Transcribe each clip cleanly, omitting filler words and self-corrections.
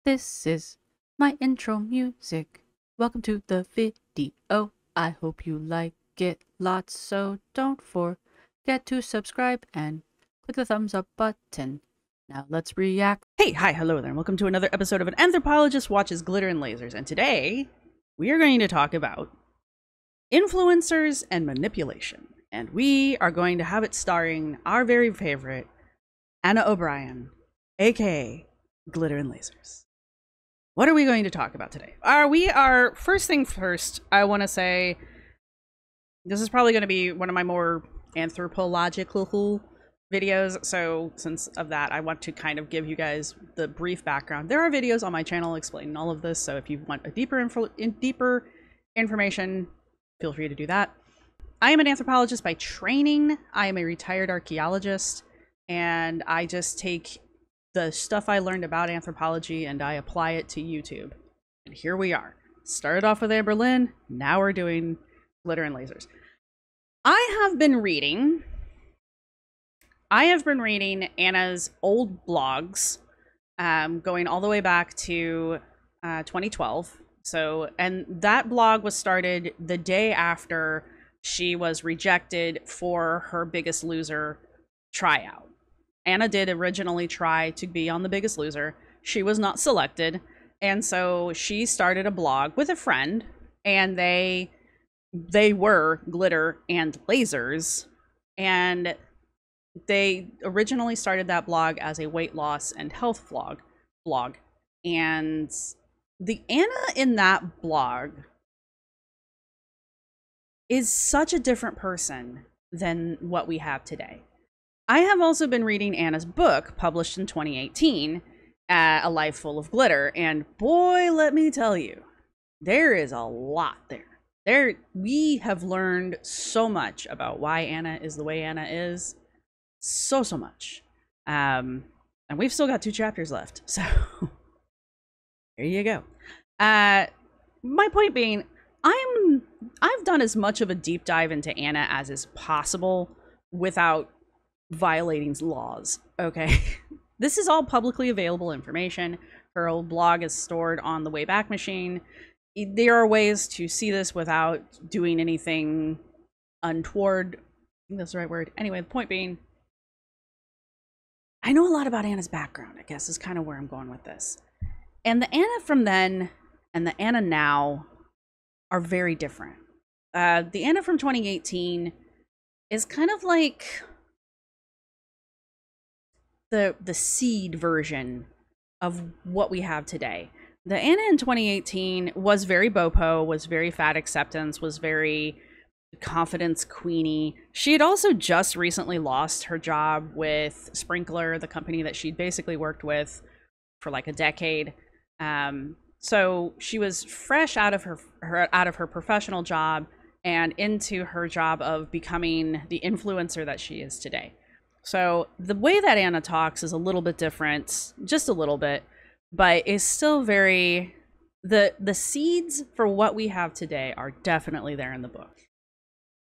This is my intro music. Welcome to the video. I hope you like it lots, so don't forget to subscribe and click the thumbs up button. Now let's react. Hey, hi, hello there, and welcome to another episode of An Anthropologist Watches Glitter and Lasers. And today, we are going to talk about influencers and manipulation. And we are going to have it starring our very favorite, Anna O'Brien, aka Glitter and Lasers. What are we going to talk about today? First thing first, I want to say, this is probably going to be one of my more anthropological videos. So since of that, I want to kind of give you guys the brief background. There are videos on my channel explaining all of this. So if you want a deeper information, feel free to do that. I am an anthropologist by training. I am a retired archaeologist, and I just take the stuff I learned about anthropology and I apply it to YouTube. And here we are. Started off with Amber Lynn, now we're doing Glitter and Lasers. I have been reading Anna's old blogs, going all the way back to 2012. And that blog was started the day after she was rejected for her Biggest Loser tryout. Anna did originally try to be on The Biggest Loser. She was not selected. And so she started a blog with a friend, and they were Glitter and Lasers. And they originally started that blog as a weight loss and health blog. And the Anna in that blog is such a different person than what we have today. I have also been reading Anna's book, published in 2018, A Life Full of Glitter, and boy, let me tell you, there is a lot there. We have learned so much about why Anna is the way Anna is. So much. And we've still got 2 chapters left, so there you go. My point being, I've done as much of a deep dive into Anna as is possible without violating laws, okay? This is all publicly available information. Her old blog is stored on the Wayback Machine. There are ways to see this without doing anything untoward. I think that's the right word. Anyway, the point being, I know a lot about Anna's background, I guess, is kind of where I'm going with this. And the Anna from then and the Anna now are very different. The Anna from 2018 is kind of like the seed version of what we have today. The Anna in 2018 was very bopo, was very fat acceptance, was very confidence queenie. She had also just recently lost her job with Sprinkler, the company that she'd basically worked with for like a decade. So she was fresh out of her professional job and into her job of becoming the influencer that she is today. So the way that Anna talks is a little bit different, just a little bit, but is still very, the seeds for what we have today are definitely there in the book.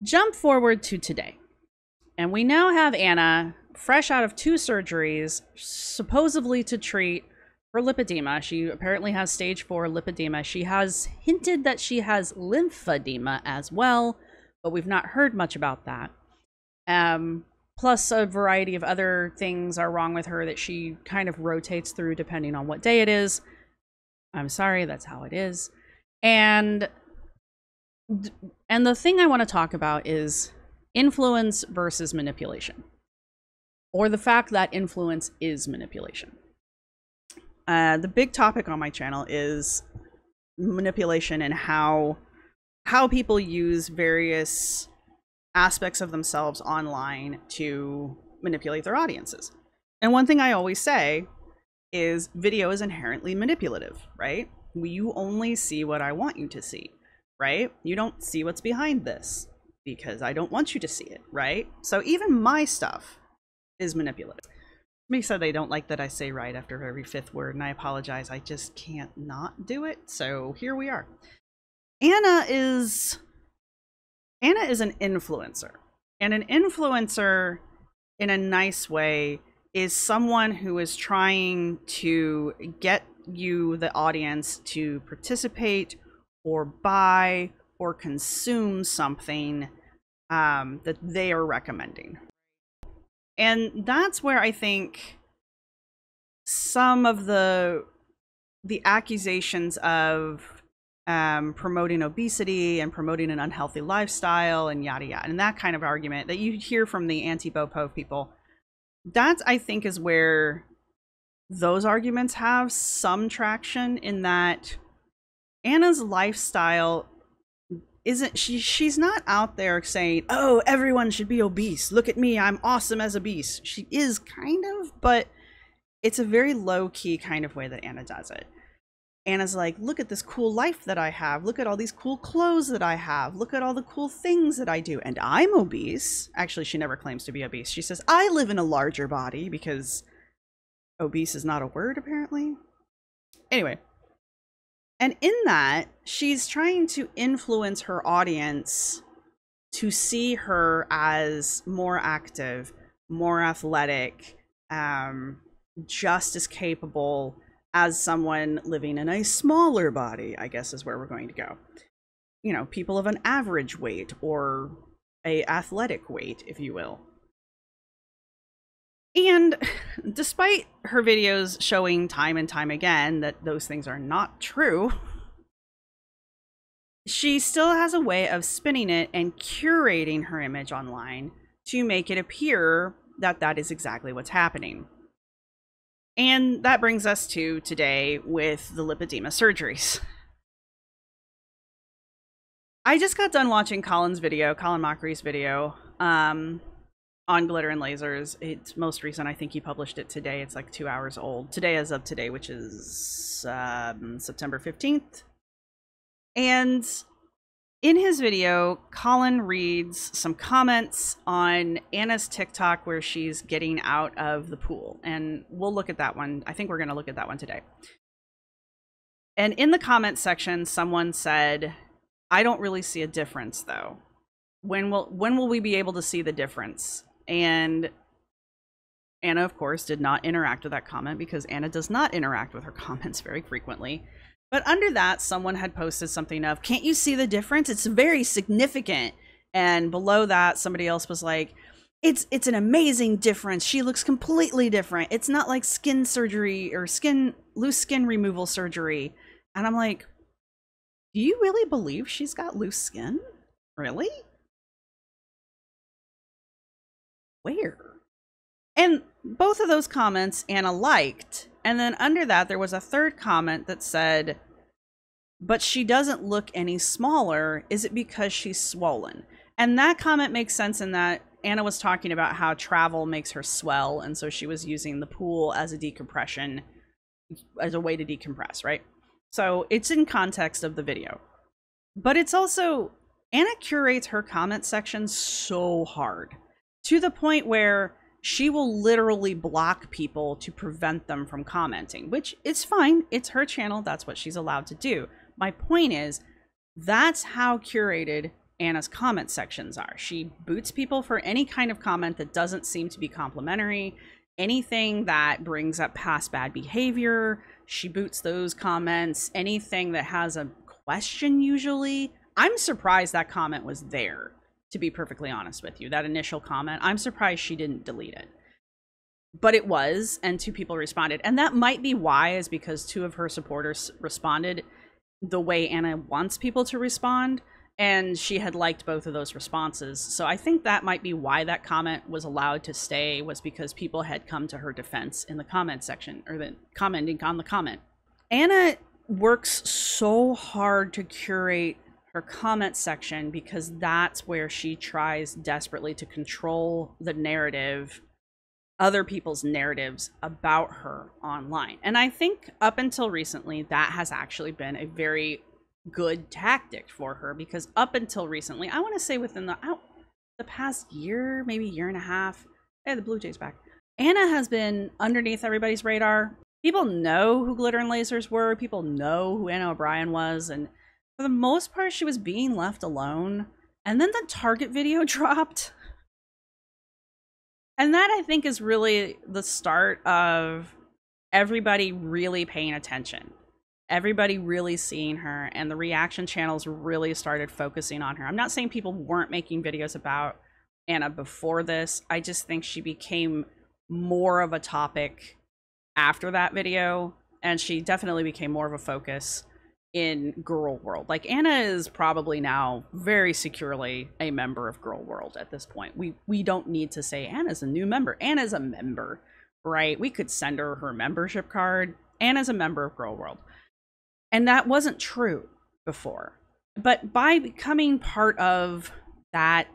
Jump forward to today. And we now have Anna fresh out of 2 surgeries, supposedly to treat her lipedema. She apparently has stage 4 lipedema. She has hinted that she has lymphedema as well, but we've not heard much about that. Plus a variety of other things are wrong with her that she kind of rotates through depending on what day it is. I'm sorry, that's how it is. And the thing I want to talk about is influence versus manipulation, or the fact that influence is manipulation. The big topic on my channel is manipulation and how people use various aspects of themselves online to manipulate their audiences. And one thing I always say is video is inherently manipulative, right? You only see what I want you to see, right? You don't see what's behind this because I don't want you to see it, right? So even my stuff is manipulative. Somebody said they don't like that I say right after every 5th word, and I apologize. I just can't not do it. So here we are. Anna is an influencer, and an influencer in a nice way is someone who is trying to get you, the audience, to participate or buy or consume something that they are recommending. And that's where I think some of the accusations of promoting obesity and promoting an unhealthy lifestyle and yada yada, and that kind of argument that you hear from the anti-BOPO people, that I think is where those arguments have some traction, in that Anna's lifestyle isn't, she's not out there saying, oh, everyone should be obese, look at me, I'm awesome as obese. She is kind of, but it's a very low-key kind of way that Anna does it. Anna's like, look at this cool life that I have, look at all these cool clothes that I have, look at all the cool things that I do, and I'm obese. Actually, she never claims to be obese. She says, I live in a larger body, because obese is not a word, apparently. Anyway. And in that, she's trying to influence her audience to see her as more active, more athletic, just as capable as someone living in a smaller body, I guess is where we're going to go. You know, people of an average weight, or a athletic weight, if you will. And despite her videos showing time and time again that those things are not true, she still has a way of spinning it and curating her image online to make it appear that that is exactly what's happening. And that brings us to today with the lipedema surgeries. I just got done watching Colin Mockery's video, on Glitter and Lazers. It's most recent. I think he published it today. It's like 2 hours old. Today, as of today, which is September 15th. And in his video, Colin reads some comments on Anna's TikTok where she's getting out of the pool. And we'll look at that one. I think we're going to look at that one today. And in the comment section, someone said, I don't really see a difference, though. When will we be able to see the difference? And Anna, of course, did not interact with that comment, because Anna does not interact with her comments very frequently. But under that, someone had posted something of, can't you see the difference? It's very significant. And below that, somebody else was like, it's an amazing difference. She looks completely different. It's not like skin surgery or loose skin removal surgery. And I'm like, do you really believe she's got loose skin? Really? Where? And both of those comments Anna liked. And then under that, there was a third comment that said, but she doesn't look any smaller. Is it because she's swollen? And that comment makes sense in that Anna was talking about how travel makes her swell. And so she was using the pool as a decompression, as a way to decompress, right? So it's in context of the video. But it's also, Anna curates her comment section so hard, to the point where she will literally block people to prevent them from commenting, which is fine. It's her channel. That's what she's allowed to do. My point is, that's how curated Anna's comment sections are. She boots people for any kind of comment that doesn't seem to be complimentary. Anything that brings up past bad behavior, she boots those comments. Anything that has a question, usually. I'm surprised that comment was there, to be perfectly honest with you. That initial comment, I'm surprised she didn't delete it. But it was, and 2 people responded. And that might be why, is because 2 of her supporters responded the way Anna wants people to respond, and she had liked both of those responses. So I think that might be why that comment was allowed to stay, was because people had come to her defense in the comment section, or the commenting on the comment. Anna works so hard to curate her comment section because that's where she tries desperately to control the narrative, other people's narratives about her online. And I think up until recently, that has actually been a very good tactic for her, because up until recently, I want to say within the past year, maybe year and a half, hey, the Blue Jays back, Anna has been underneath everybody's radar. People know who Glitter and Lazers were. People know who Anna O'Brien was. And for the most part, she was being left alone. And then the Target video dropped. And that, I think, is really the start of everybody really paying attention, everybody really seeing her, and the reaction channels really started focusing on her. I'm not saying people weren't making videos about Anna before this. I just think she became more of a topic after that video, and she definitely became more of a focus in Girl World. Like, Anna is probably now very securely a member of Girl World at this point. We don't need to say Anna's a new member. Anna's a member, right? We could send her her membership card. Anna's a member of Girl World. And that wasn't true before. But by becoming part of that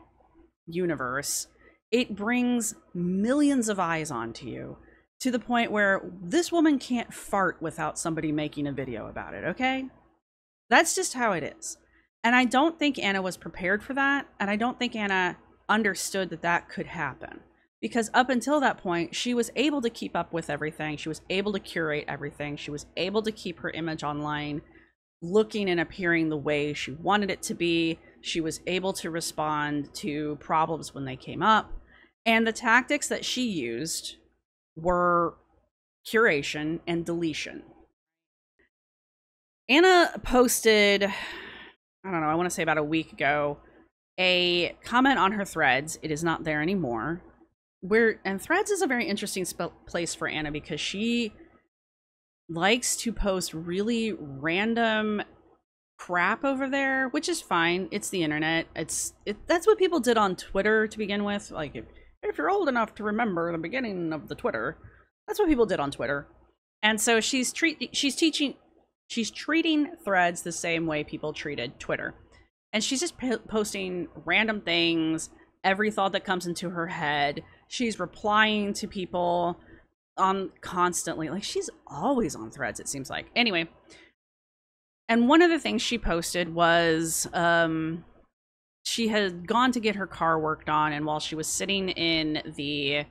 universe, it brings millions of eyes onto you, to the point where this woman can't fart without somebody making a video about it, okay? That's just how it is. And I don't think Anna was prepared for that. And I don't think Anna understood that that could happen. Because up until that point, she was able to keep up with everything. She was able to curate everything. She was able to keep her image online looking and appearing the way she wanted it to be. She was able to respond to problems when they came up. And the tactics that she used were curation and deletion. Anna posted, I don't know, I want to say about a week ago, a comment on her Threads. It is not there anymore. And Threads is a very interesting place for Anna, because she likes to post really random crap over there, which is fine. It's the internet. That's what people did on Twitter to begin with. Like, if you're old enough to remember the beginning of the Twitter, that's what people did on Twitter. And so she's treating Threads the same way people treated Twitter. And she's just posting random things, every thought that comes into her head. She's replying to people constantly. Like, she's always on Threads, it seems like. Anyway, and one of the things she posted was she had gone to get her car worked on, and while she was sitting in the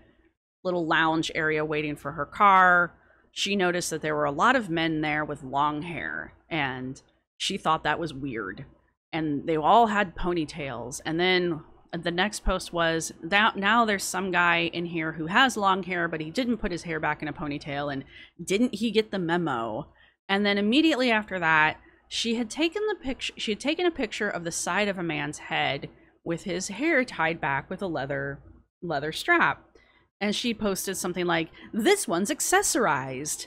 little lounge area waiting for her car, she noticed that there were a lot of men there with long hair, and she thought that was weird. And they all had ponytails. And then the next post was, now there's some guy in here who has long hair, but he didn't put his hair back in a ponytail, and didn't he get the memo? And then immediately after that, she had taken a picture of the side of a man's head with his hair tied back with a leather strap. And she posted something like, "This one's accessorized."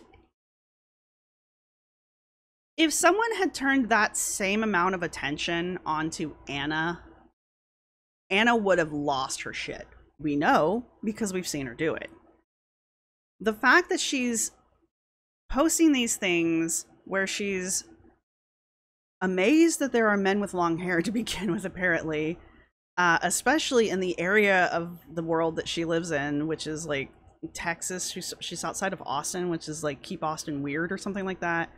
If someone had turned that same amount of attention onto Anna, Anna would have lost her shit. We know, because we've seen her do it. The fact that she's posting these things where she's amazed that there are men with long hair to begin with, apparently, especially in the area of the world that she lives in, which is like Texas. She's outside of Austin, which is like Keep Austin Weird or something like that.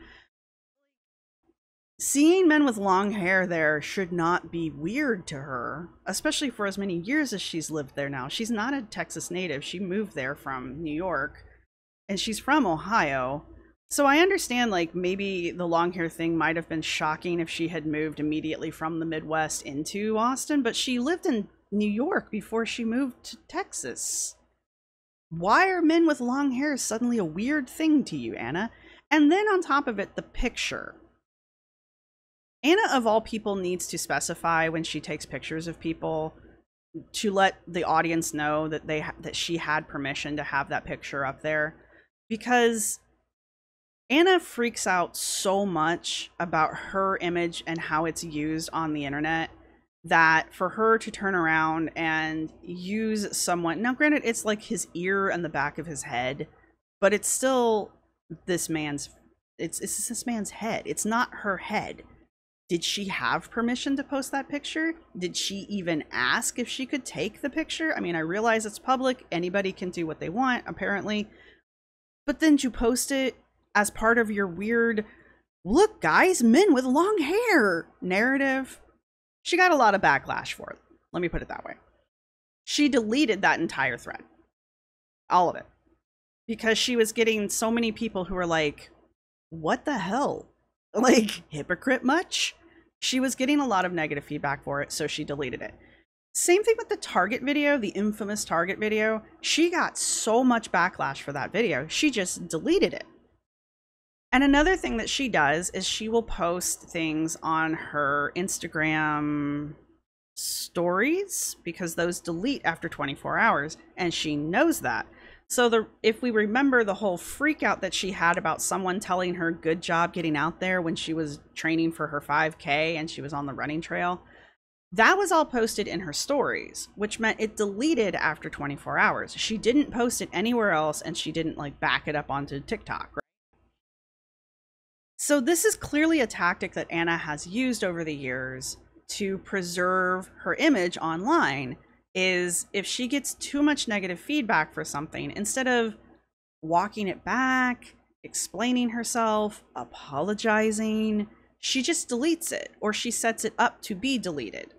Seeing men with long hair there should not be weird to her, especially for as many years as she's lived there now. She's not a Texas native. She moved there from New York, and she's from Ohio. So I understand, like, maybe the long hair thing might have been shocking if she had moved immediately from the Midwest into Austin, but she lived in New York before she moved to Texas. Why are men with long hair suddenly a weird thing to you, Anna? And then on top of it, the picture. Anna, of all people, needs to specify when she takes pictures of people to let the audience know that that she had permission to have that picture up there, because Anna freaks out so much about her image and how it's used on the internet that for her to turn around and use someone, now granted it's like his ear and the back of his head, but it's still this man's, it's this man's head. It's not her head. Did she have permission to post that picture? Did she even ask if she could take the picture? I mean, I realize it's public. Anybody can do what they want, apparently. But then you post it as part of your weird, look guys, men with long hair narrative. She got a lot of backlash for it. Let me put it that way. She deleted that entire thread. All of it. Because she was getting so many people who were like, what the hell? Like, hypocrite much? She was getting a lot of negative feedback for it, so she deleted it. Same thing with the Target video, the infamous Target video. She got so much backlash for that video, she just deleted it. And another thing that she does is she will post things on her Instagram stories, because those delete after 24 hours, and she knows that. So if we remember the whole freak out that she had about someone telling her good job getting out there when she was training for her 5K and she was on the running trail, that was all posted in her stories, which meant it deleted after 24 hours. She didn't post it anywhere else, and she didn't like back it up onto TikTok, right? So this is clearly a tactic that Anna has used over the years to preserve her image online. Is if she gets too much negative feedback for something, instead of walking it back, explaining herself, apologizing, she just deletes it, or she sets it up to be deleted.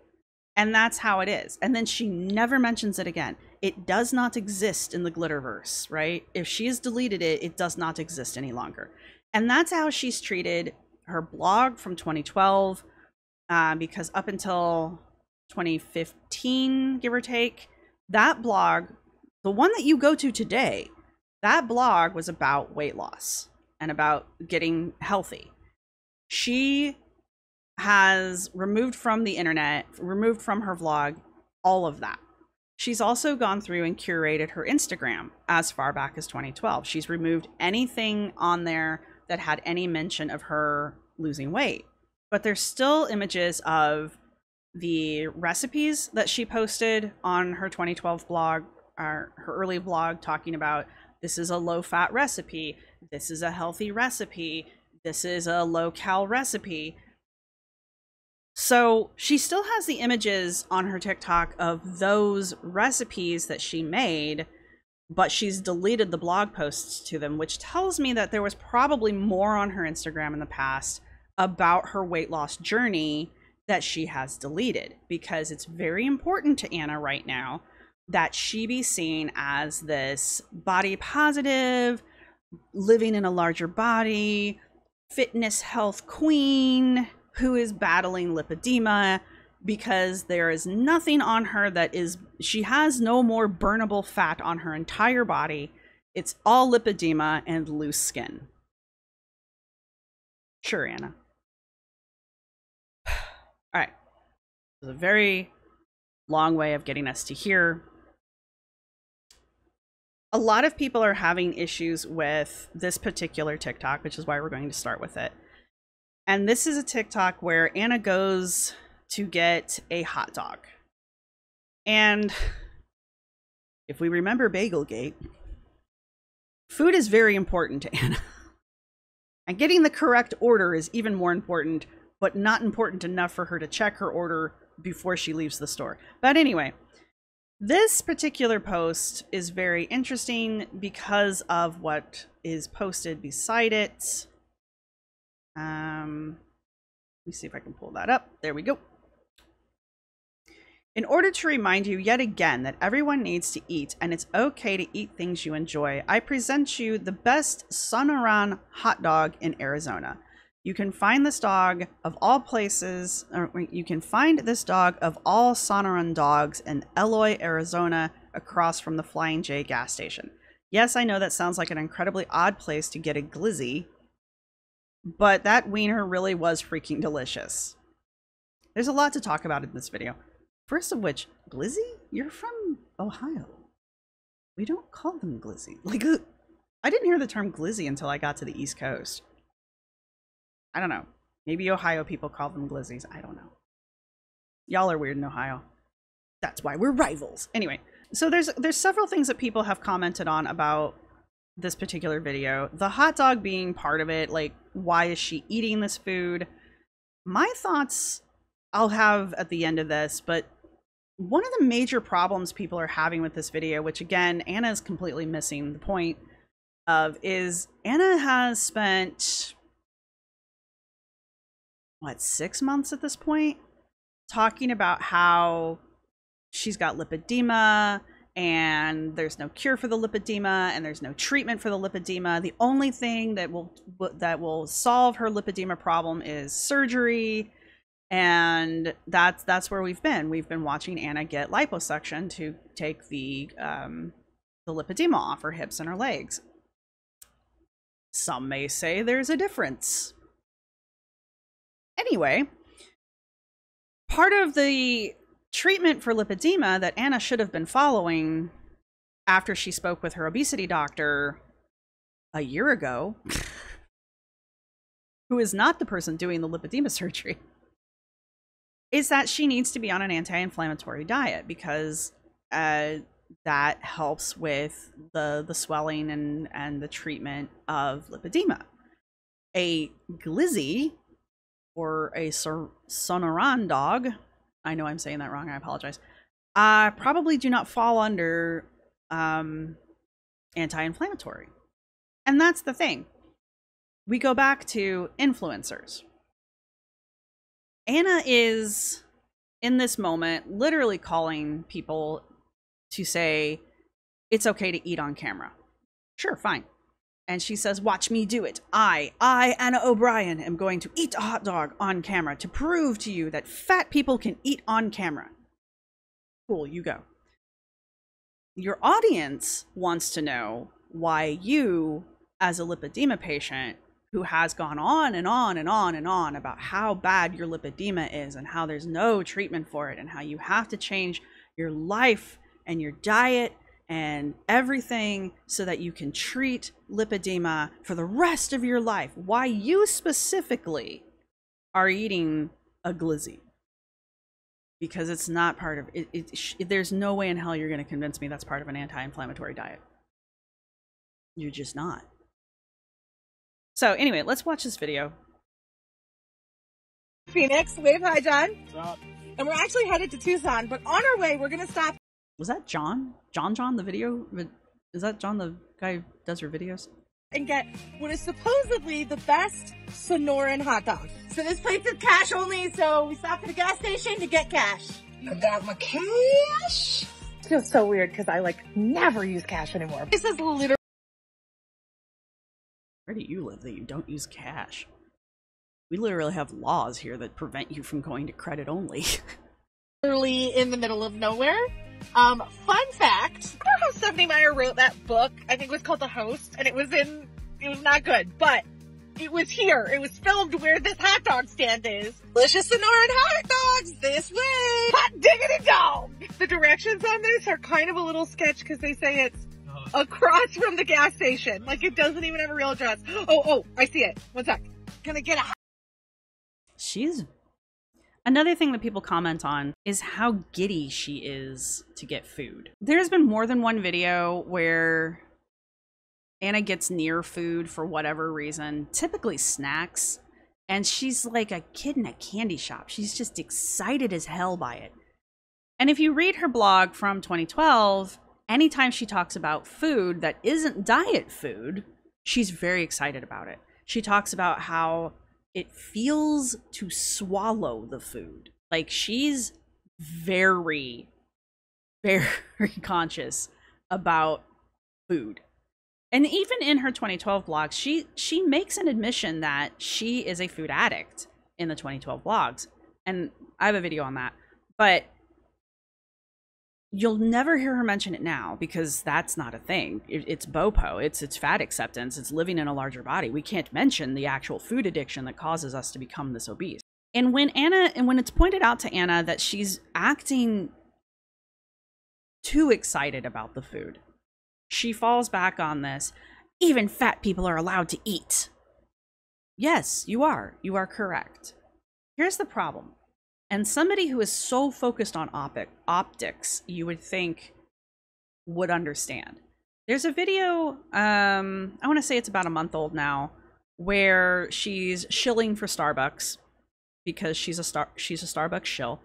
And that's how it is. And then she never mentions it again. It does not exist in the Glitterverse, right? If she has deleted it, it does not exist any longer. And that's how she's treated her blog from 2012, because up until 2015, give or take, that blog, the one that you go to today, that blog was about weight loss and about getting healthy. She has removed from the internet, removed from her vlog, all of that. She's also gone through and curated her Instagram as far back as 2012. She's removed anything on there that had any mention of her losing weight. But there's still images of the recipes that she posted on her 2012 blog, or her early blog, talking about this is a low-fat recipe, this is a healthy recipe, this is a low-cal recipe. So she still has the images on her TikTok of those recipes that she made, but she's deleted the blog posts to them, which tells me that there was probably more on her Instagram in the past about her weight loss journey that she has deleted, because it's very important to Anna right now that she be seen as this body positive, living in a larger body, fitness health queen who is battling lipedema, because there is nothing on her that is, she has no more burnable fat on her entire body. It's all lipedema and loose skin. Sure, Anna. All right. It was a very long way of getting us to here. A lot of people are having issues with this particular TikTok, which is why we're going to start with it. And this is a TikTok where Anna goes to get a hot dog. And if we remember Bagelgate, food is very important to Anna. And getting the correct order is even more important, but not important enough for her to check her order before she leaves the store. But anyway, this particular post is very interesting because of what is posted beside it. Let me see if I can pull that up. There we go. In order to remind you yet again that everyone needs to eat and it's okay to eat things you enjoy, I present you the best Sonoran hot dog in Arizona. You can find this dog of all places, or you can find this dog of all Sonoran dogs in Eloy, Arizona, across from the Flying J gas station. Yes, I know that sounds like an incredibly odd place to get a glizzy, but that wiener really was freaking delicious. There's a lot to talk about in this video. First of which, glizzy? You're from Ohio. We don't call them glizzy. Like, I didn't hear the term glizzy until I got to the East Coast. I don't know. Maybe Ohio people call them glizzies. I don't know. Y'all are weird in Ohio. That's why we're rivals. Anyway, so there's several things that people have commented on about this particular video. The hot dog being part of it, like, why is she eating this food? My thoughts I'll have at the end of this, but one of the major problems people are having with this video, which again, Anna is completely missing the point of, is Anna has spent, what, 6 months at this point, talking about how she's got lipedema and there's no cure for the lipedema and there's no treatment for the lipedema. The only thing that will solve her lipedema problem is surgery. And that's where we've been watching Anna get liposuction to take the lipedema off her hips and her legs. Some may say there's a difference. Anyway, part of the treatment for lipedema that Anna should have been following after she spoke with her obesity doctor a year ago, who is not the person doing the lipedema surgery, is that she needs to be on an anti-inflammatory diet, because that helps with the swelling and the treatment of lipedema. A glizzy, or a Sonoran dog, I know I'm saying that wrong, I apologize, probably do not fall under anti-inflammatory. And that's the thing. We go back to influencers. Anna is, in this moment, literally calling people to say, it's okay to eat on camera. Sure, fine. And she says, watch me do it. I, Anna O'Brien, am going to eat a hot dog on camera to prove to you that fat people can eat on camera. Cool, you go. Your audience wants to know why you, as a lipedema patient, who has gone on and on and on and on about how bad your lipedema is and how there's no treatment for it and how you have to change your life and your diet and everything so that you can treat lipedema for the rest of your life, why you specifically are eating a glizzy. Because it's not part of it. There's no way in hell you're going to convince me that's part of an anti-inflammatory diet. You're just not. So anyway, let's watch this video. Phoenix, wave hi, John. What's up? And we're actually headed to Tucson, but on our way, we're going to stop. Was that John? John, the video? Is that John, the guy who does her videos? And get what is supposedly the best Sonoran hot dog. So this place is cash only, so we stopped at a gas station to get cash. I got my cash. It feels so weird because I never use cash anymore. This is literally Where do you live that you don't use cash? We literally have laws here that prevent you from going to credit only. in the middle of nowhere. Fun fact, I don't know how Stephanie Meyer wrote that book. I think it was called The Host, and it was not good, but it was here. It was filmed where this hot dog stand is. Delicious Sonoran hot dogs this way. Hot diggity dog. The directions on this are kind of a little sketch because they say it's across from the gas station. Like, it doesn't even have a real address. Oh, I see it. One sec. Gonna get a... She's... Another thing that people comment on is how giddy she is to get food. There's been more than one video where Anna gets near food for whatever reason, typically snacks, and she's like a kid in a candy shop. She's just excited as hell by it. And if you read her blog from 2012, anytime she talks about food that isn't diet food, she's very excited about it. She talks about how it feels to swallow the food. Like, she's very, very conscious about food. And even in her 2012 blogs, she makes an admission that she is a food addict in the 2012 blogs. And I have a video on that. But you'll never hear her mention it now because that's not a thing. It's BOPO, it's fat acceptance, it's living in a larger body. We can't mention the actual food addiction that causes us to become this obese. And when it's pointed out to Anna that she's acting too excited about the food, she falls back on this. Even fat people are allowed to eat. Yes, you are. You are correct. Here's the problem. And somebody who is so focused on optics, you would think would understand. There's a video, I want to say it's about a month old now, where she's shilling for Starbucks because she's a Starbucks shill.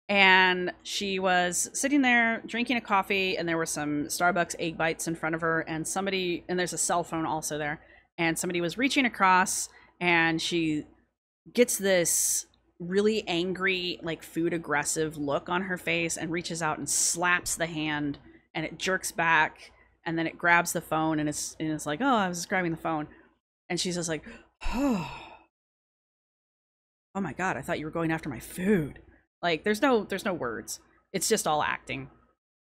And she was sitting there drinking a coffee, and there were some Starbucks egg bites in front of her, and there's a cell phone also there, and somebody was reaching across, and she gets this really angry, like food aggressive look on her face and reaches out and slaps the hand, and it jerks back, and then it grabs the phone, and it's like, oh, I was just grabbing the phone. And she's just like, oh my God, I thought you were going after my food. Like, there's no words. It's just all acting.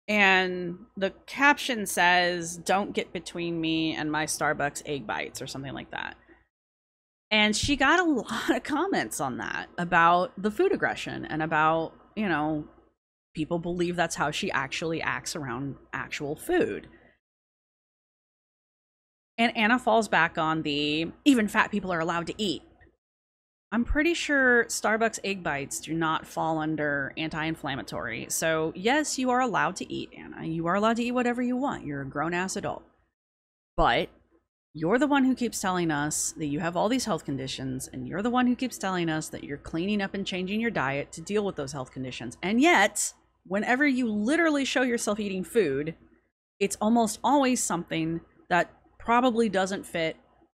And the caption says, "Don't get between me and my Starbucks egg bites," or something like that. And she got a lot of comments on that about the food aggression and about, you know, people believe that's how she actually acts around actual food. And Anna falls back on the even fat people are allowed to eat. I'm pretty sure Starbucks egg bites do not fall under anti-inflammatory. So yes, you are allowed to eat, Anna. You are allowed to eat whatever you want. You're a grown-ass adult. But you're the one who keeps telling us that you have all these health conditions, and you're the one who keeps telling us that you're cleaning up and changing your diet to deal with those health conditions. And yet, whenever you literally show yourself eating food, it's almost always something that probably doesn't fit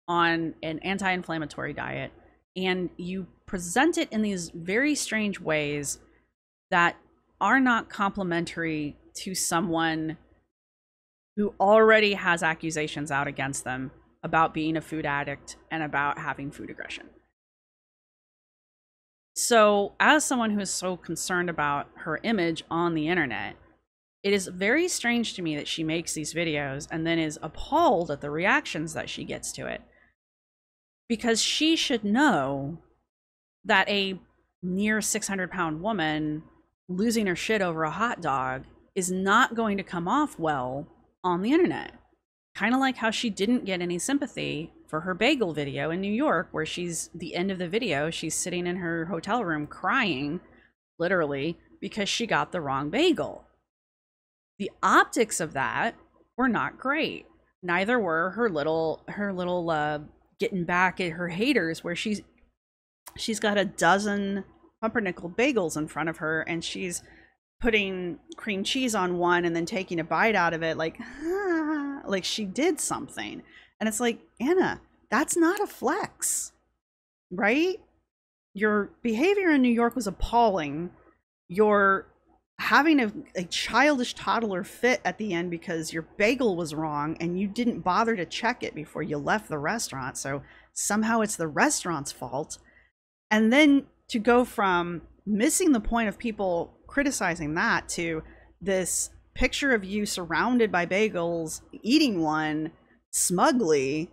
on an anti-inflammatory diet. And you present it in these very strange ways that are not complimentary to someone who already has accusations out against them about being a food addict and about having food aggression. So, as someone who is so concerned about her image on the internet, it is very strange to me that she makes these videos and then is appalled at the reactions that she gets to it. Because she should know that a near 600-pound woman losing her shit over a hot dog is not going to come off well on the internet. Kind of like how she didn't get any sympathy for her bagel video in New York, where she's, the end of the video, she's sitting in her hotel room crying, literally, because she got the wrong bagel. The optics of that were not great. Neither were her little getting back at her haters, where she's got a dozen pumpernickel bagels in front of her and she's putting cream cheese on one and then taking a bite out of it like she did something. And it's like, Anna, that's not a flex, right? Your behavior in New York was appalling. You're having a childish toddler fit at the end because your bagel was wrong and you didn't bother to check it before you left the restaurant. So somehow it's the restaurant's fault. And then to go from missing the point of people criticizing that to this picture of you surrounded by bagels, eating one smugly,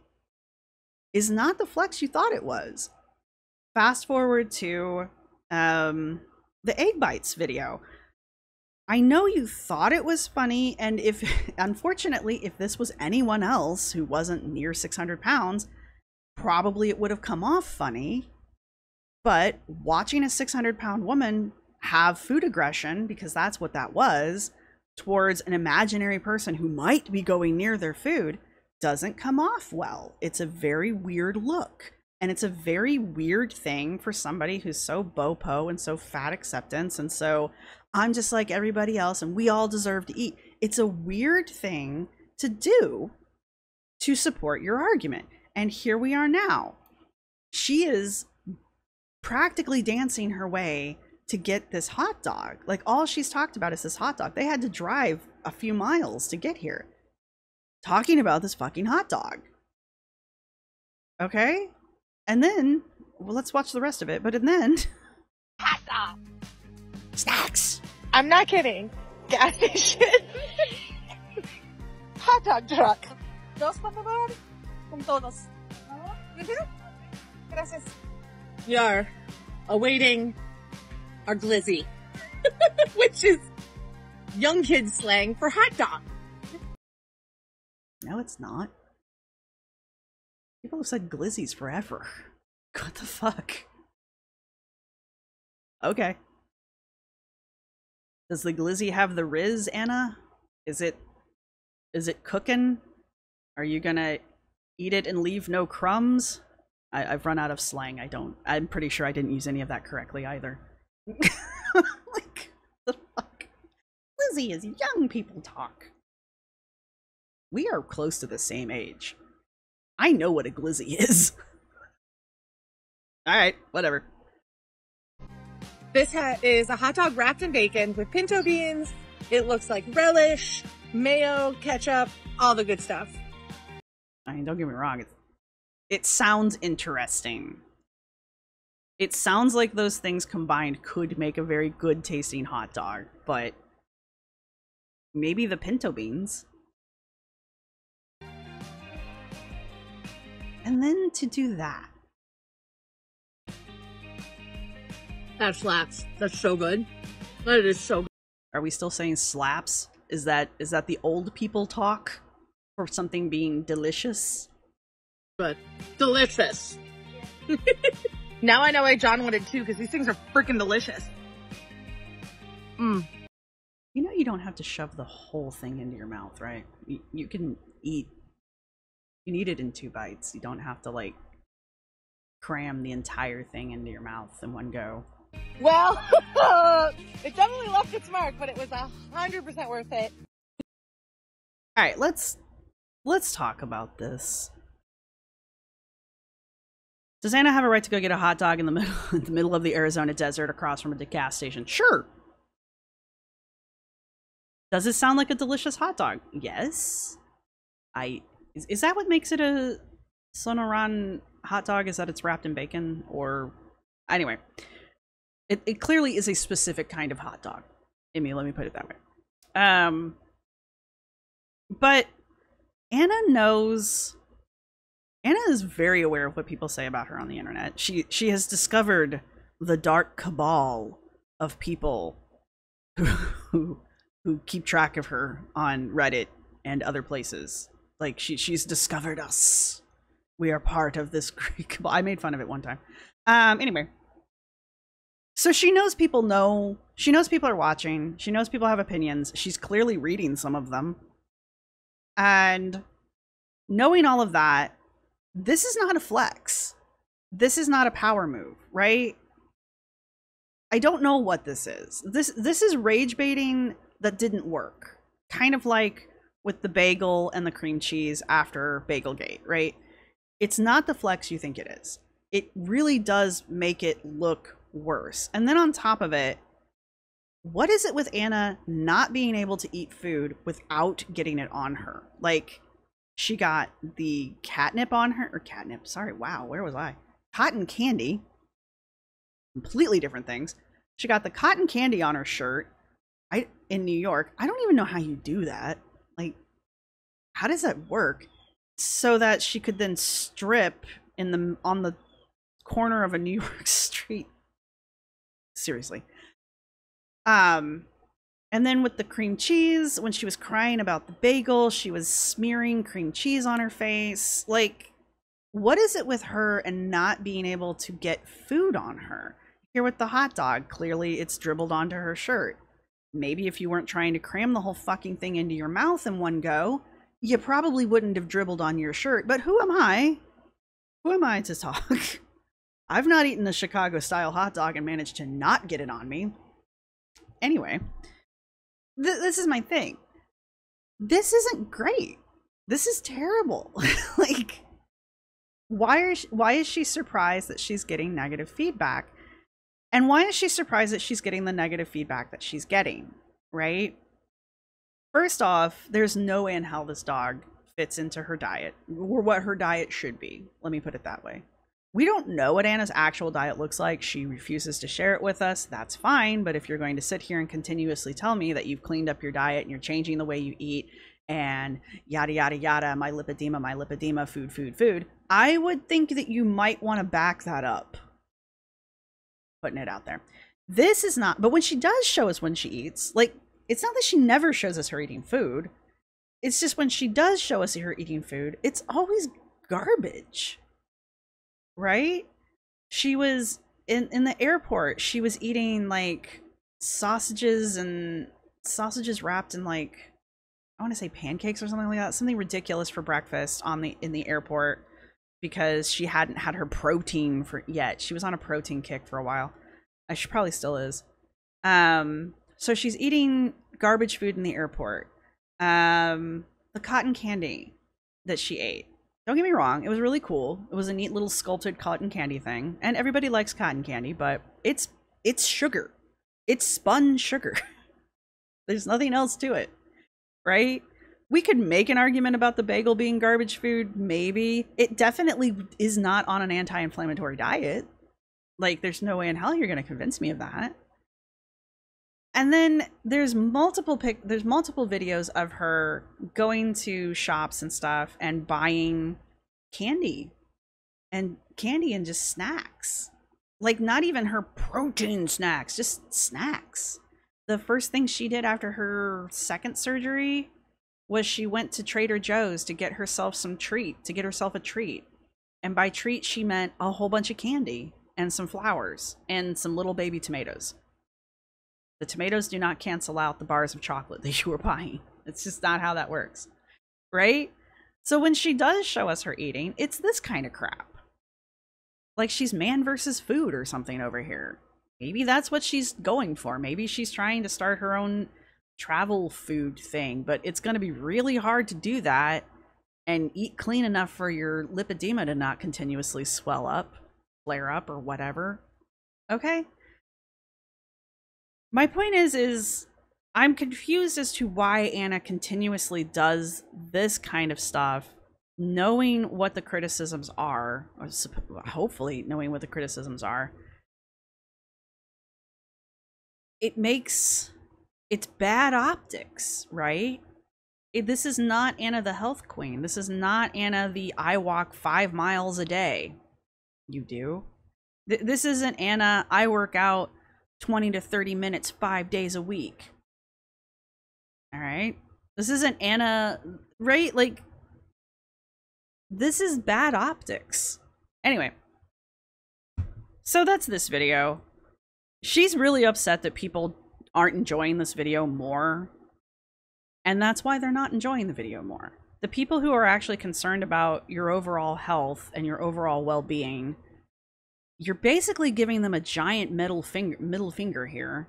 is not the flex you thought it was. Fast forward to the egg bites video. I know you thought it was funny, and unfortunately, if this was anyone else who wasn't near 600 pounds, probably it would have come off funny. But watching a 600-pound woman have food aggression, because that's what that was, towards an imaginary person who might be going near their food, doesn't come off well. It's a very weird look. And it's a very weird thing for somebody who's so bopo and so fat acceptance and so I'm just like everybody else and we all deserve to eat. It's a weird thing to do to support your argument. And here we are now. She is practically dancing her way to get this hot dog. Like, all she's talked about is this hot dog. They had to drive a few miles to get here, talking about this fucking hot dog. Okay? And then, well, let's watch the rest of it. But then, Hot dog. snacks. I'm not kidding. Gas station. Hot dog truck. Dos, por favor. Con todos. Gracias. We are awaiting our glizzy, which is young kids slang for hot dog. No, it's not. People have said glizzies forever. What the fuck? Okay. Does the glizzy have the riz, Anna? Is it cooking? Are you gonna eat it and leave no crumbs? I've run out of slang. I'm pretty sure I didn't use any of that correctly either. Like, the fuck? Glizzy is young people talk. We are close to the same age. I know what a glizzy is. Alright, whatever. This is a hot dog wrapped in bacon with pinto beans. It looks like relish, mayo, ketchup, all the good stuff. I mean, don't get me wrong. It sounds interesting. It sounds like those things combined could make a very good tasting hot dog, but maybe the pinto beans. And then to do that. That slaps. That's so good. That is so good. Are we still saying slaps? Is that the old people talk for something being delicious? Good. Delicious. Now I know why John wanted two, because these things are freaking delicious. You know you don't have to shove the whole thing into your mouth, right? You can eat. You can eat it in 2 bites. You don't have to, like, cram the entire thing into your mouth in one go. Well, it definitely left its mark, but it was 100% worth it. All right, let's talk about this. Does Anna have a right to go get a hot dog in the middle of the Arizona desert across from a gas station? Sure. Does it sound like a delicious hot dog? Yes. Is that what makes it a Sonoran hot dog? Is that it's wrapped in bacon? Or anyway, it clearly is a specific kind of hot dog. Amy, let me put it that way. But Anna is very aware of what people say about her on the internet. She has discovered the dark cabal of people who keep track of her on Reddit and other places. Like, she's discovered us. We are part of this great cabal. I made fun of it one time. Anyway. So she knows people know. She knows people are watching. She knows people have opinions. She's clearly reading some of them. And knowing all of that, this is not a flex. This is not a power move, right? I don't know what this is. This is rage baiting that didn't work. Kind of like with the bagel and the cream cheese after Bagelgate, right? It's not the flex you think it is. It really does make it look worse. And then on top of it, what is it with Anna not being able to eat food without getting it on her? Like, she got the catnip on her, or catnip, sorry, wow, where was I? Cotton candy. Completely different things. She got the cotton candy on her shirt in New York. I don't even know how you do that. Like, how does that work? So that she could then strip on the corner of a New York street. Seriously. And then with the cream cheese, when she was crying about the bagel, she was smearing cream cheese on her face. Like, what is it with her and not being able to get food on her? Here with the hot dog, clearly it's dribbled onto her shirt. Maybe if you weren't trying to cram the whole fucking thing into your mouth in one go, you probably wouldn't have dribbled on your shirt. But who am I? Who am I to talk? I've not eaten a Chicago-style hot dog and managed to not get it on me. Anyway, this is my thing. This isn't great. This is terrible. Like, why is she surprised that she's getting negative feedback? And why is she surprised that she's getting the negative feedback that she's getting, right? First off, there's no way in hell this dog fits into her diet, or what her diet should be. Let me put it that way. We don't know what Anna's actual diet looks like. She refuses to share it with us. That's fine. But if you're going to sit here and continuously tell me that you've cleaned up your diet and you're changing the way you eat and yada, yada, yada, my lipedema, food, I would think that you might want to back that up. Putting it out there. This is not, but when she does show us when she eats, like, it's not that she never shows us her eating food. It's just when she does show us her eating food, it's always garbage. Right? She was in the airport, she was eating like sausages wrapped in, like, I want to say pancakes or something like that, something ridiculous for breakfast in the airport, because she hadn't had her protein yet. She was on a protein kick for a while. She probably still is. So she's eating garbage food in the airport. The cotton candy that she ate. Don't get me wrong, it was really cool. It was a neat little sculpted cotton candy thing. And everybody likes cotton candy, but it's sugar. It's spun sugar. There's nothing else to it, right? We could make an argument about the bagel being garbage food, maybe. It definitely is not on an anti-inflammatory diet. Like, there's no way in hell you're going to convince me of that. And then there's multiple videos of her going to shops and stuff and buying candy and just snacks. Like, not even her protein snacks, just snacks. The first thing she did after her second surgery was she went to Trader Joe's to get herself a treat. And by treat, she meant a whole bunch of candy and some flowers and some little baby tomatoes. The tomatoes do not cancel out the bars of chocolate that you were buying. It's just not how that works, right? So when she does show us her eating, it's this kind of crap. Like she's man versus food or something over here. Maybe that's what she's going for. Maybe she's trying to start her own travel food thing, but it's going to be really hard to do that and eat clean enough for your lipedema to not continuously swell up, flare up, or whatever. Okay? My point is I'm confused as to why Anna continuously does this kind of stuff, knowing what the criticisms are, or hopefully knowing what the criticisms are. It's bad optics, right? This is Not Anna the Health Queen. This is not Anna the I walk 5 miles a day. You do? This isn't Anna I work out 20 to 30 minutes 5 days a week. All right? This isn't Anna, right? Like, this is bad optics. Anyway, so that's this video. She's really upset that people aren't enjoying this video more. And that's why they're not enjoying the video more. The people who are actually concerned about your overall health and your overall well-being, you're basically giving them a giant middle finger here.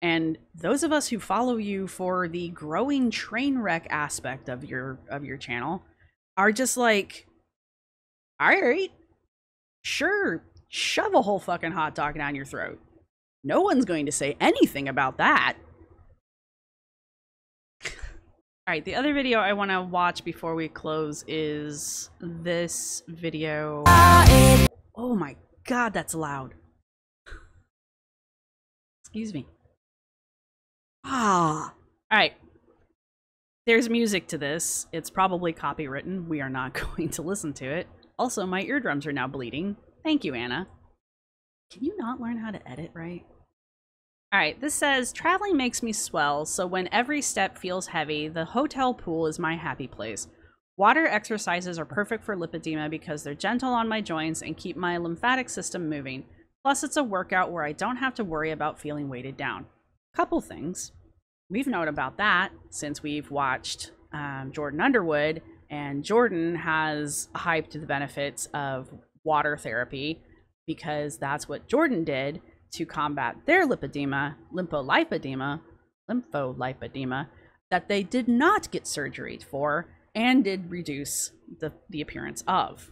And those of us who follow you for the growing train wreck aspect of your channel are just like, all right, sure, shove a whole fucking hot dog down your throat. No one's going to say anything about that. All right, the other video I want to watch before we close is this video. Oh my God, that's loud. Excuse me. All right. There's music to this. It's probably copywritten. We are not going to listen to it. Also, my eardrums are now bleeding. Thank you, Anna. Can you not learn how to edit right? All right, this says, traveling makes me swell, so when every step feels heavy, the hotel pool is my happy place. Water exercises are perfect for lipedema because they're gentle on my joints and keep my lymphatic system moving. Plus, it's a workout where I don't have to worry about feeling weighted down. Couple things. We've known about that since we've watched Jordan Underwood, and Jordan has hyped the benefits of water therapy because that's what Jordan did to combat their lipedema, lympholipedema, that they did not get surgery for and did reduce the appearance of.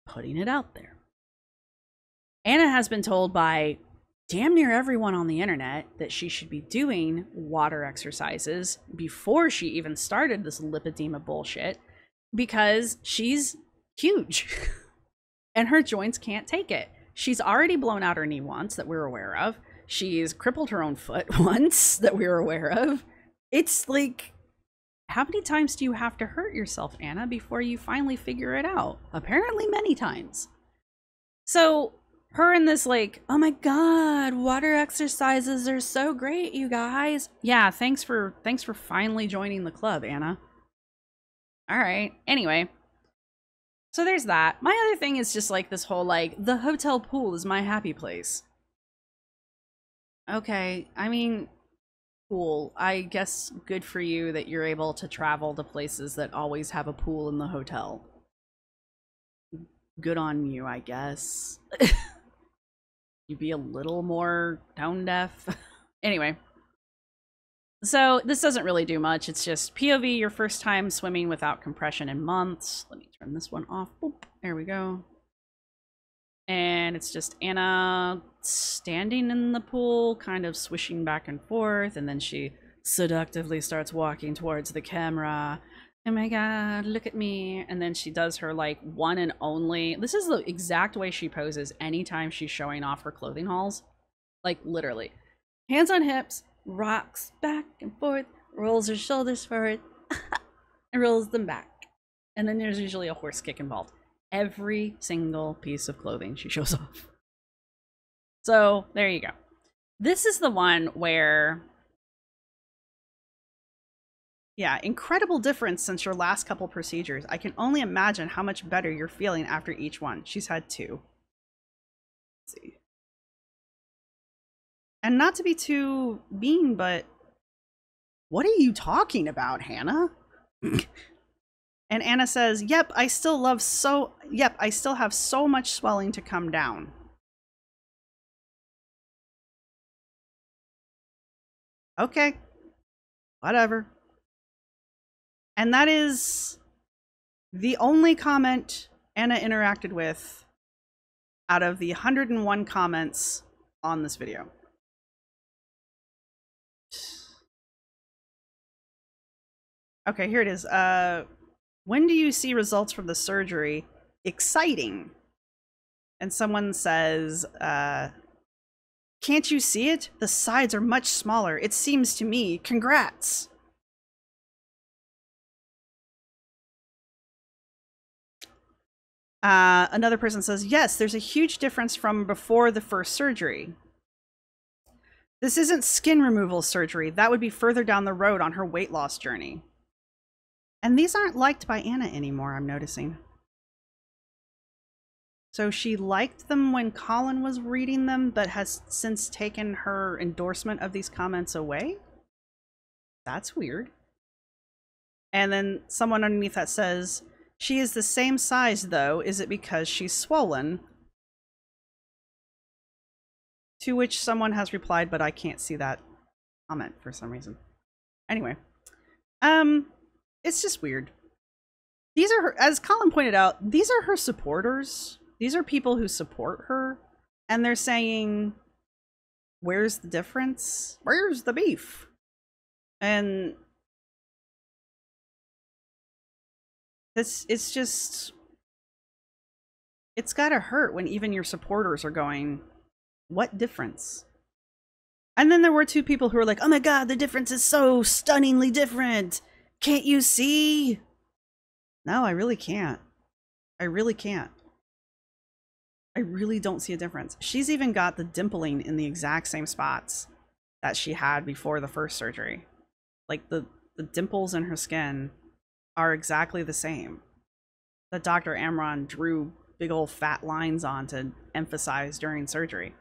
Putting it out there. Anna has been told by damn near everyone on the internet that she should be doing water exercises before she even started this lipedema bullshit because she's huge and her joints can't take it. She's already blown out her knee once that we're aware of. She's crippled her own foot once that we're aware of. It's like, how many times do you have to hurt yourself, Anna, before you finally figure it out? Apparently many times. So her and this like, oh my God, water exercises are so great, you guys. Yeah, thanks for finally joining the club, Anna. All right. Anyway. So there's that. My other thing is just like this whole like, the hotel pool is my happy place. Okay, I mean, cool. I guess good for you that you're able to travel to places that always have a pool in the hotel. Good on you, I guess. You be a little more tone deaf. Anyway. So this doesn't really do much. It's just POV, your first time swimming without compression in months. Let me turn this one off. Boop. There we go. And it's just Anna standing in the pool, kind of swishing back and forth. And then she seductively starts walking towards the camera. Oh my God, look at me. And then she does her like one and only. This is the exact way she poses anytime she's showing off her clothing hauls. Like literally. Hands on hips. rocks back and forth, rolls her shoulders forward, and rolls them back. And then there's usually a horse kick involved. Every single piece of clothing she shows off. So there you go. This is the one where, yeah, incredible difference since your last couple procedures. I can only imagine how much better you're feeling after each one. She's had 2. Let's see. And not to be too mean, but what are you talking about, Hannah? And Anna says, yep, I still have so much swelling to come down. Okay. Whatever. And that is the only comment Anna interacted with out of the 101 comments on this video. Okay, here it is. When do you see results from the surgery? Exciting. And someone says, can't you see it? The sides are much smaller. It seems to me. Congrats. Another person says, yes, there's a huge difference from before the first surgery. This isn't skin removal surgery. That would be further down the road on her weight loss journey. And these aren't liked by Anna anymore, I'm noticing. So she liked them when Colin was reading them, but has since taken her endorsement of these comments away? That's weird. And then someone underneath that says, she is the same size though. Is it because she's swollen? To which someone has replied, but I can't see that comment for some reason. Anyway. It's just weird. These are her, as Colin pointed out, these are her supporters. These are people who support her. And they're saying, where's the difference? Where's the beef? And it's just, it's gotta hurt when even your supporters are going, what difference? And then there were 2 people who were like, oh my god, the difference is so stunningly different. Can't you see? No, I really can't. I really can't. I really don't see a difference. She's even got the dimpling in the exact same spots that she had before the first surgery. Like the dimples in her skin are exactly the same that Dr. Amron drew big old fat lines on to emphasize during surgery.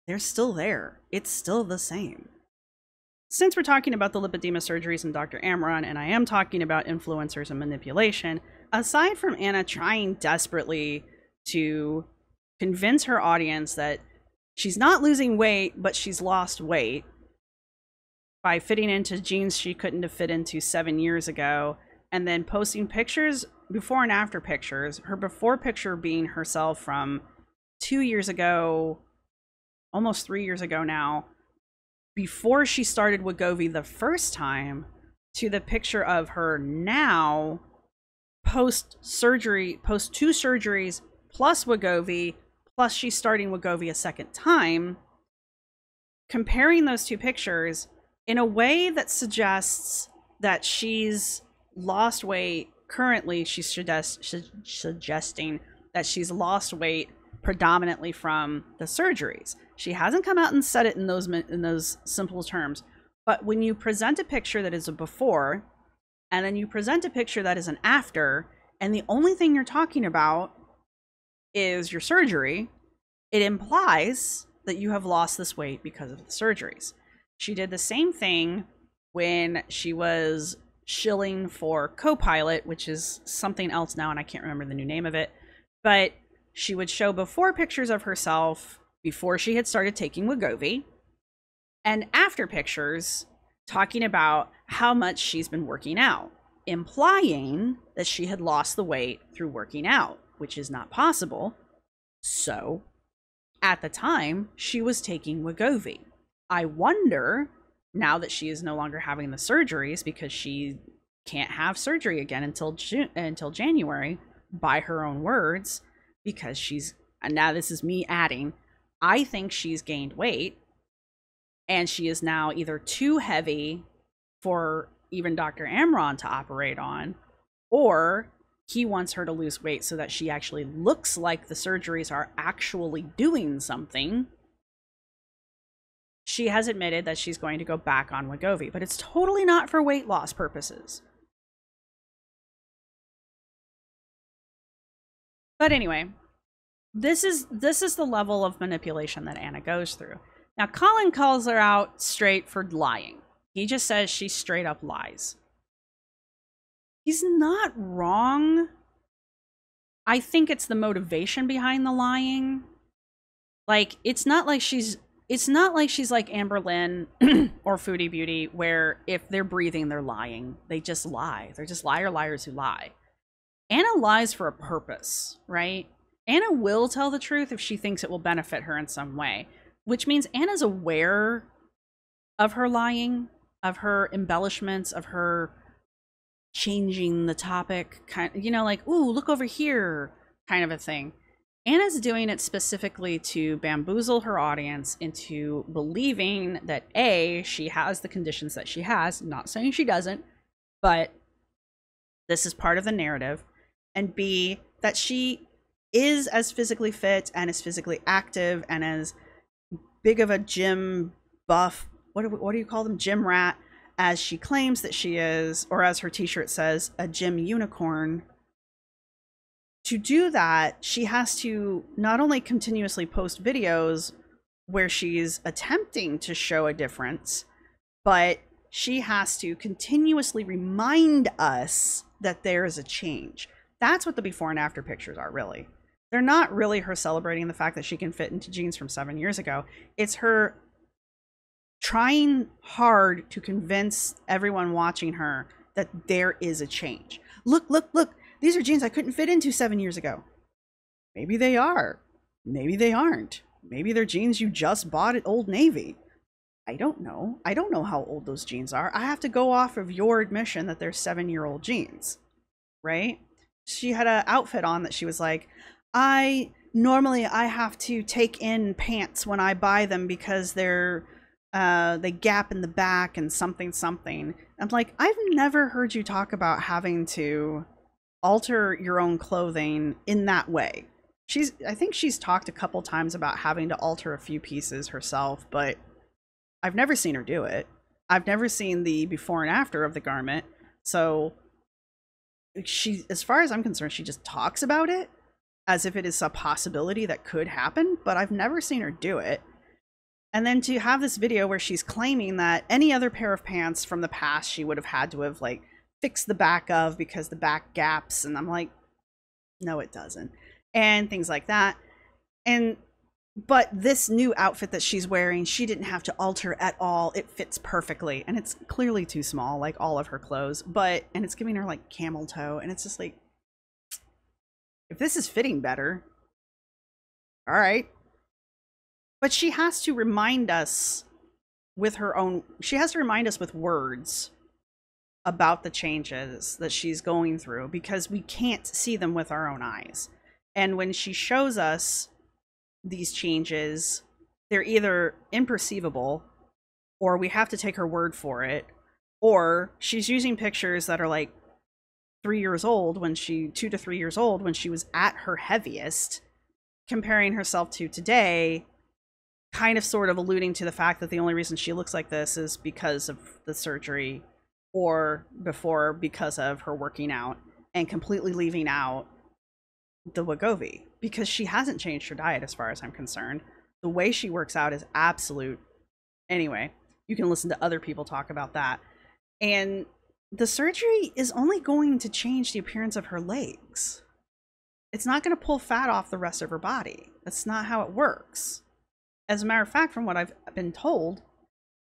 They're still there. It's still the same. Since we're talking about the lipedema surgeries and Dr. Amron, and I am talking about influencers and manipulation, aside from Anna trying desperately to convince her audience that she's not losing weight, but she's lost weight by fitting into jeans she couldn't have fit into 7 years ago, and then posting pictures, before and after pictures, her before picture being herself from 2 years ago, almost 3 years ago now, before she started Wegovy the first time, to the picture of her now, post-surgery, post 2 surgeries, plus Wegovy, plus she's starting Wegovy a second time, comparing those 2 pictures in a way that suggests that she's lost weight. Currently, she's suggesting that she's lost weight predominantly from the surgeries. She hasn't come out and said it in those simple terms, but when you present a picture that is a before, and then you present a picture that is an after, and the only thing you're talking about is your surgery, it implies that you have lost this weight because of the surgeries. She did the same thing when she was shilling for Copilot, which is something else now, and I can't remember the new name of it, but she would show before pictures of herself before she had started taking Wegovy, and after pictures talking about how much she's been working out, implying that she had lost the weight through working out, which is not possible. So, at the time, she was taking Wegovy. I wonder, now that she is no longer having the surgeries because she can't have surgery again until January, by her own words, because she's, and now this is me adding, I think she's gained weight And she is now either too heavy for even Dr. Amron to operate on, or he wants her to lose weight so that she actually looks like the surgeries are actually doing something. She has admitted that she's going to go back on Wegovy, but it's totally not for weight loss purposes. But anyway, this is the level of manipulation that Anna goes through. Now, Colin calls her out straight for lying. He just says she straight up lies. He's not wrong. I think it's the motivation behind the lying. Like, it's not like she's like Amber Lynn or Foodie Beauty, where if they're breathing, they're lying. They just lie. They're just liars who lie. Anna lies for a purpose, right? Anna will tell the truth if she thinks it will benefit her in some way, which means Anna's aware of her lying, of her embellishments, of her changing the topic, kind of, you know, like, ooh, look over here, kind of a thing. Anna's doing it specifically to bamboozle her audience into believing that A, she has the conditions that she has, not saying she doesn't, but this is part of the narrative, and B, that she is as physically fit and as physically active and as big of a gym buff, what do you call them, gym rat, as she claims that she is, or as her t-shirt says, a gym unicorn. To do that, she has to not only continuously post videos where she's attempting to show a difference, but she has to continuously remind us that there is a change. That's what the before and after pictures are, really. They're not really her celebrating the fact that she can fit into jeans from 7 years ago. It's her trying hard to convince everyone watching her that there is a change. Look, look, look. These are jeans I couldn't fit into 7 years ago. Maybe they are. Maybe they aren't. Maybe they're jeans you just bought at Old Navy. I don't know. I don't know how old those jeans are. I have to go off of your admission that they're 7-year-old jeans, right? She had an outfit on that she was like, normally I have to take in pants when I buy them because they gap in the back and something. I'm like, I've never heard you talk about having to alter your own clothing in that way. I think she's talked a couple times about having to alter a few pieces herself, but I've never seen her do it. I've never seen the before and after of the garment. So she, as far as I'm concerned, she just talks about it as if it is a possibility that could happen, but I've never seen her do it. And then to have this video where she's claiming that any other pair of pants from the past she would have had to have like fixed the back of because the back gaps, and I'm like, no, it doesn't, and things like that. But this new outfit that she's wearing, she didn't have to alter at all. It fits perfectly, and it's clearly too small, like all of her clothes, and it's giving her like camel toe, and it's just like, if this is fitting better, all right. But she has to remind us with words about the changes that she's going through, because we can't see them with our own eyes. And when she shows us these changes, they're either imperceivable, or we have to take her word for it, or she's using pictures that are like 2 to 3 years old when she was at her heaviest, comparing herself to today, kind of sort of alluding to the fact that the only reason she looks like this is because of the surgery, or before because of her working out, and completely leaving out the Wegovy, because she hasn't changed her diet as far as I'm concerned. The way she works out is absolute. Anyway, you can listen to other people talk about that. And the surgery is only going to change the appearance of her legs. It's not going to pull fat off the rest of her body. That's not how it works. As a matter of fact, from what I've been told,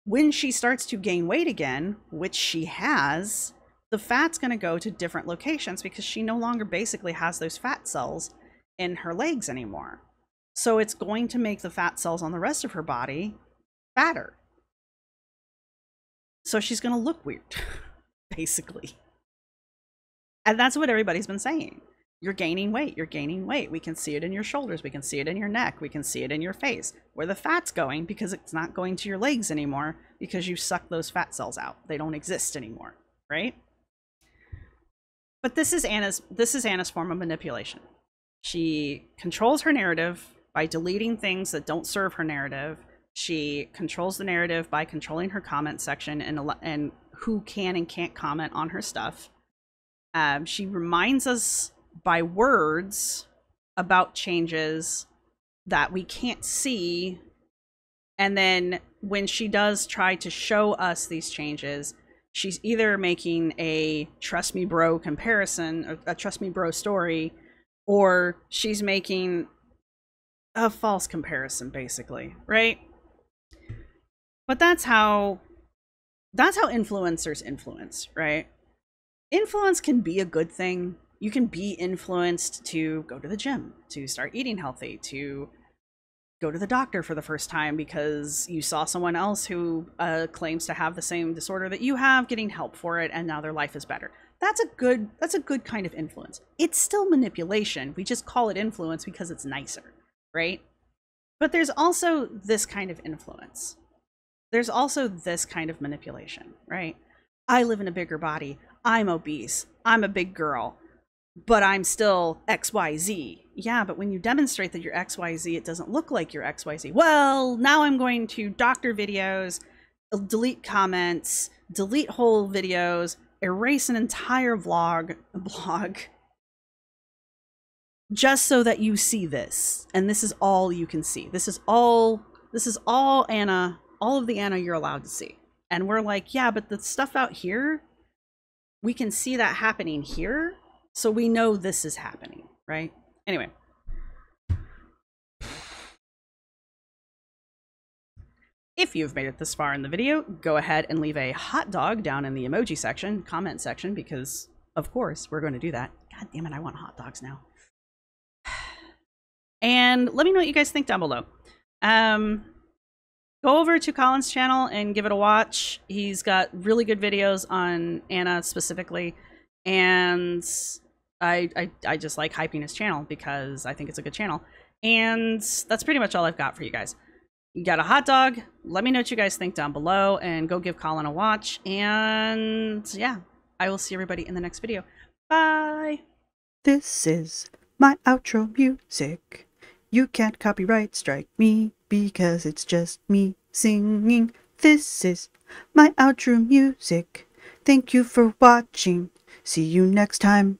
when she starts to gain weight again, which she has, the fat's going to go to different locations because she no longer basically has those fat cells in her legs anymore. So it's going to make the fat cells on the rest of her body fatter. So she's going to look weird, basically. And that's what everybody's been saying. You're gaining weight. You're gaining weight. We can see it in your shoulders. We can see it in your neck. We can see it in your face. Where the fat's going, because it's not going to your legs anymore because you suck those fat cells out. They don't exist anymore, right? But this is Anna's form of manipulation. She controls her narrative by deleting things that don't serve her narrative. She controls the narrative by controlling her comment section and who can and can't comment on her stuff. She reminds us by words about changes that we can't see. And then when she does try to show us these changes, she's either making a trust me bro comparison, or a trust me bro story, or she's making a false comparison, basically, right? But that's how influencers influence, right? Influence can be a good thing. You can be influenced to go to the gym, to start eating healthy, to go to the doctor for the first time because you saw someone else who claims to have the same disorder that you have getting help for it, and now their life is better. That's a good kind of influence. It's still manipulation. We just call it influence because it's nicer, right? But there's also this kind of influence. There's also this kind of manipulation, right? I live in a bigger body. I'm obese. I'm a big girl, but I'm still XYZ. Yeah, but when you demonstrate that you're XYZ, it doesn't look like you're XYZ. Well, now I'm going to doctor videos, delete comments, delete whole videos, erase an entire blog, just so that you see this. And this is all you can see. This is all Anna, all of the Anna you're allowed to see. And we're like, yeah, but the stuff out here, we can see that happening here. So we know this is happening, right? Anyway. If you've made it this far in the video, go ahead and leave a hot dog down in the emoji section, comment section, because of course we're going to do that. God damn it, I want hot dogs now. And let me know what you guys think down below. Go over to Colin's channel and give it a watch. He's got really good videos on Anna specifically. And I just like hyping his channel because I think it's a good channel. And that's pretty much all I've got for you guys. You got a hot dog. Let me know what you guys think down below and go give Colin a watch. And yeah, I will see everybody in the next video. Bye. This is my outro music. You can't copyright strike me because it's just me singing. This is my outro music. Thank you for watching. See you next time.